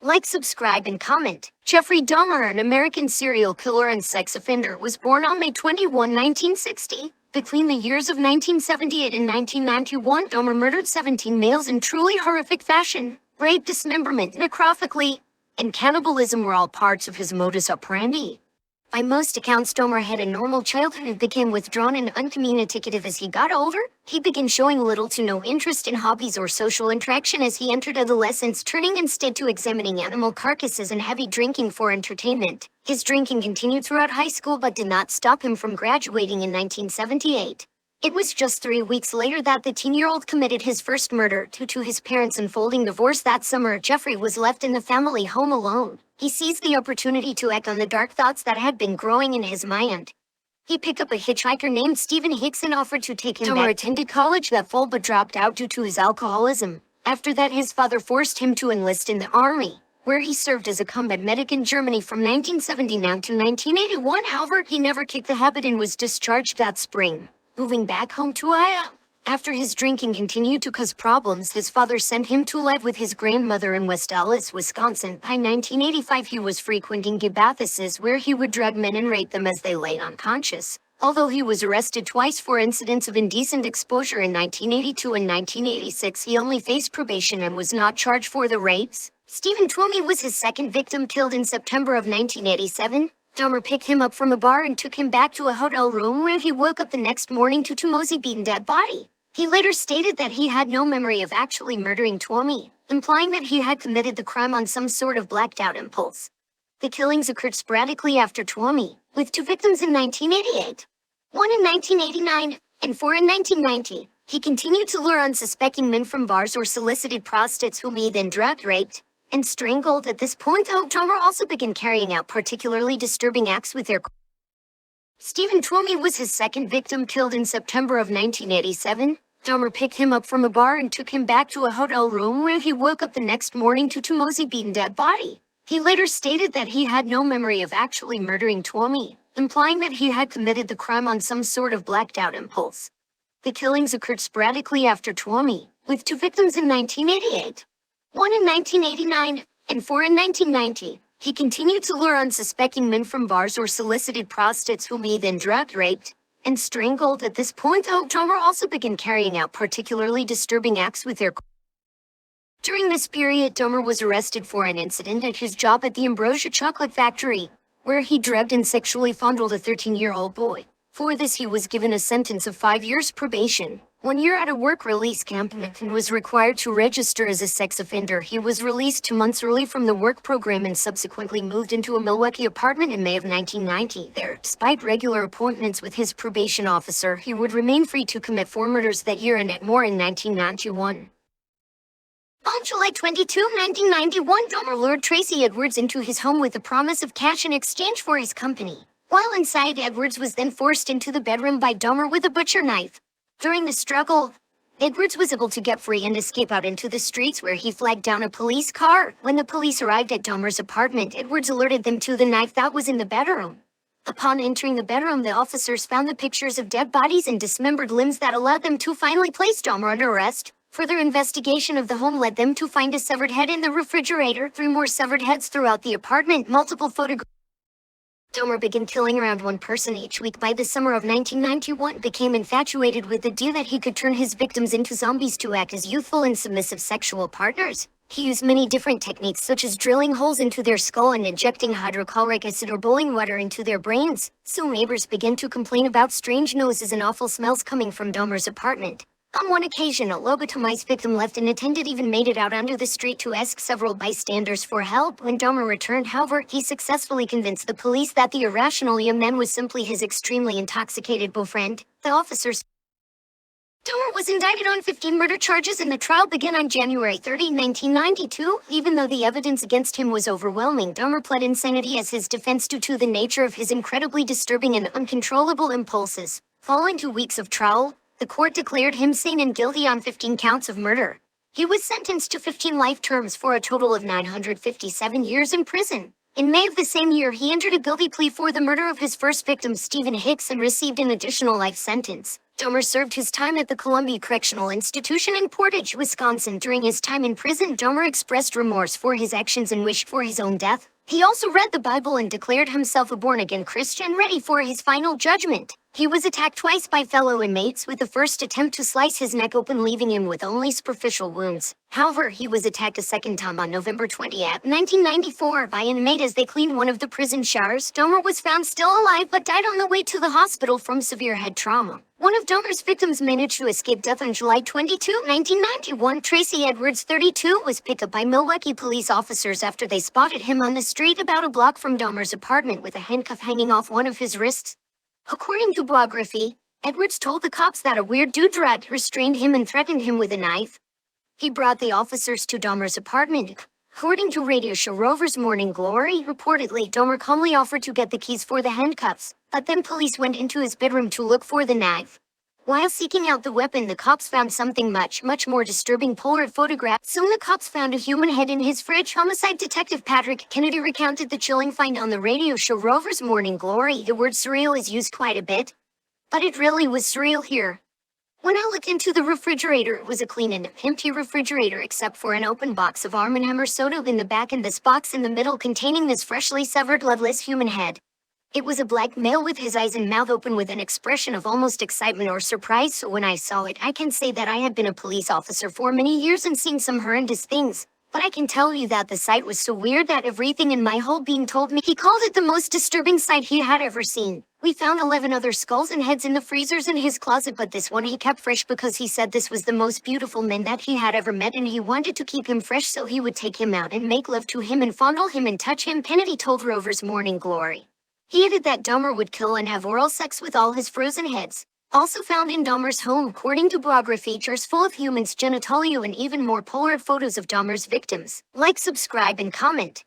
Like, subscribe, and comment. Jeffrey Dahmer, an American serial killer and sex offender, was born on May 21, 1960. Between the years of 1978 and 1991, Dahmer murdered 17 males in truly horrific fashion. Rape, dismemberment, necrophilia, and cannibalism were all parts of his modus operandi. By most accounts, Dahmer had a normal childhood and became withdrawn and uncommunicative as he got older. He began showing little to no interest in hobbies or social interaction as he entered adolescence, turning instead to examining animal carcasses and heavy drinking for entertainment. His drinking continued throughout high school but did not stop him from graduating in 1978. It was just 3 weeks later that the teen-year-old committed his first murder. Due to his parents' unfolding divorce that summer, Jeffrey was left in the family home alone. He seized the opportunity to act on the dark thoughts that had been growing in his mind. He picked up a hitchhiker named Stephen Hicks and offered to take him back. Dahmer attended college that fall but dropped out due to his alcoholism. After that, his father forced him to enlist in the army, where he served as a combat medic in Germany from 1979 to 1981. However, he never kicked the habit and was discharged that spring, moving back home to Iowa. After his drinking continued to cause problems, his father sent him to live with his grandmother in West Allis, Wisconsin. By 1985, he was frequenting gay bathhouses where he would drug men and rape them as they lay unconscious. Although he was arrested twice for incidents of indecent exposure in 1982 and 1986, he only faced probation and was not charged for the rapes. Stephen Twomey was his second victim, killed in September of 1987. Dahmer picked him up from a bar and took him back to a hotel room where he woke up the next morning to Twomey's beaten dead body. He later stated that he had no memory of actually murdering Twomey, implying that he had committed the crime on some sort of blacked-out impulse. The killings occurred sporadically after Twomey, with 2 victims in 1988, 1 in 1989, and 4 in 1990. He continued to lure unsuspecting men from bars or solicited prostitutes whom he then drugged, raped, and strangled. At this point, though, Dahmer also began carrying out particularly disturbing acts with their Stephen Twomey was his second victim, killed in September of 1987. Dahmer picked him up from a bar and took him back to a hotel room where he woke up the next morning to Twomey's beaten dead body. He later stated that he had no memory of actually murdering Twomey, implying that he had committed the crime on some sort of blacked-out impulse. The killings occurred sporadically after Twomey, with 2 victims in 1988, 1 in 1989, and 4 in 1990. He continued to lure unsuspecting men from bars or solicited prostitutes whom he then drugged, raped, and strangled. At this point, though, Dahmer also began carrying out particularly disturbing acts with their During this period, Dahmer was arrested for an incident at his job at the Ambrosia Chocolate Factory, where he drugged and sexually fondled a 13-year-old boy. For this, he was given a sentence of 5 years probation, 1 year at a work release camp, and was required to register as a sex offender. He was released 2 months early from the work program and subsequently moved into a Milwaukee apartment in May of 1990. There, despite regular appointments with his probation officer, he would remain free to commit 4 murders that year and more in 1991. On July 22, 1991, Dahmer lured Tracy Edwards into his home with the promise of cash in exchange for his company. While inside, Edwards was then forced into the bedroom by Dahmer with a butcher knife. During the struggle, Edwards was able to get free and escape out into the streets, where he flagged down a police car. When the police arrived at Dahmer's apartment, Edwards alerted them to the knife that was in the bedroom. Upon entering the bedroom, the officers found the pictures of dead bodies and dismembered limbs that allowed them to finally place Dahmer under arrest. Further investigation of the home led them to find a severed head in the refrigerator, 3 more severed heads throughout the apartment, multiple photographs. Dahmer began killing around 1 person each week. By the summer of 1991, became infatuated with the idea that he could turn his victims into zombies to act as youthful and submissive sexual partners. He used many different techniques, such as drilling holes into their skull and injecting hydrochloric acid or boiling water into their brains. Soon neighbors began to complain about strange noises and awful smells coming from Dahmer's apartment. On one occasion, a lobotomized victim left unattended, even made it out onto the street to ask several bystanders for help. When Dahmer returned, however, he successfully convinced the police that the irrational young man was simply his extremely intoxicated boyfriend. The officers Dahmer was indicted on 15 murder charges, and the trial began on January 30, 1992. Even though the evidence against him was overwhelming, Dahmer pled insanity as his defense due to the nature of his incredibly disturbing and uncontrollable impulses. Following 2 weeks of trial, the court declared him sane and guilty on 15 counts of murder. He was sentenced to 15 life terms for a total of 957 years in prison. In May of the same year, he entered a guilty plea for the murder of his first victim, Stephen Hicks, and received an additional life sentence. Dahmer served his time at the Columbia Correctional Institution in Portage, Wisconsin. During his time in prison, Dahmer expressed remorse for his actions and wished for his own death. He also read the Bible and declared himself a born-again Christian ready for his final judgment. He was attacked twice by fellow inmates, with the first attempt to slice his neck open, leaving him with only superficial wounds. However, he was attacked a second time on November 20th, 1994 by an inmate as they cleaned one of the prison showers. Dahmer was found still alive but died on the way to the hospital from severe head trauma. One of Dahmer's victims managed to escape death on July 22, 1991. Tracy Edwards, 32, was picked up by Milwaukee police officers after they spotted him on the street about a block from Dahmer's apartment with a handcuff hanging off one of his wrists. According to biography, Edwards told the cops that a weird dude restrained him and threatened him with a knife. He brought the officers to Dahmer's apartment. According to radio show Rover's Morning Glory, reportedly, Dahmer calmly offered to get the keys for the handcuffs, but then police went into his bedroom to look for the knife. While seeking out the weapon, the cops found something much more disturbing: Polaroid photograph. Soon the cops found a human head in his fridge. Homicide detective Patrick Kennedy recounted the chilling find on the radio show Rover's Morning Glory. The word surreal is used quite a bit, but it really was surreal here. When I looked into the refrigerator, it was a clean and empty refrigerator except for an open box of Arm & Hammer soda in the back and this box in the middle containing this freshly severed bloodless human head. It was a black male with his eyes and mouth open with an expression of almost excitement or surprise. So when I saw it, I can say that I had been a police officer for many years and seen some horrendous things. But I can tell you that the sight was so weird that everything in my whole being told me he called it the most disturbing sight he had ever seen. We found 11 other skulls and heads in the freezers in his closet, but this one he kept fresh because he said this was the most beautiful man that he had ever met and he wanted to keep him fresh so he would take him out and make love to him and fondle him and touch him, Kennedy told Rover's Morning Glory. He added that Dahmer would kill and have oral sex with all his frozen heads. Also found in Dahmer's home, according to biography, jars full of humans' genitalia and even more Polaroid photos of Dahmer's victims. Like, subscribe, and comment.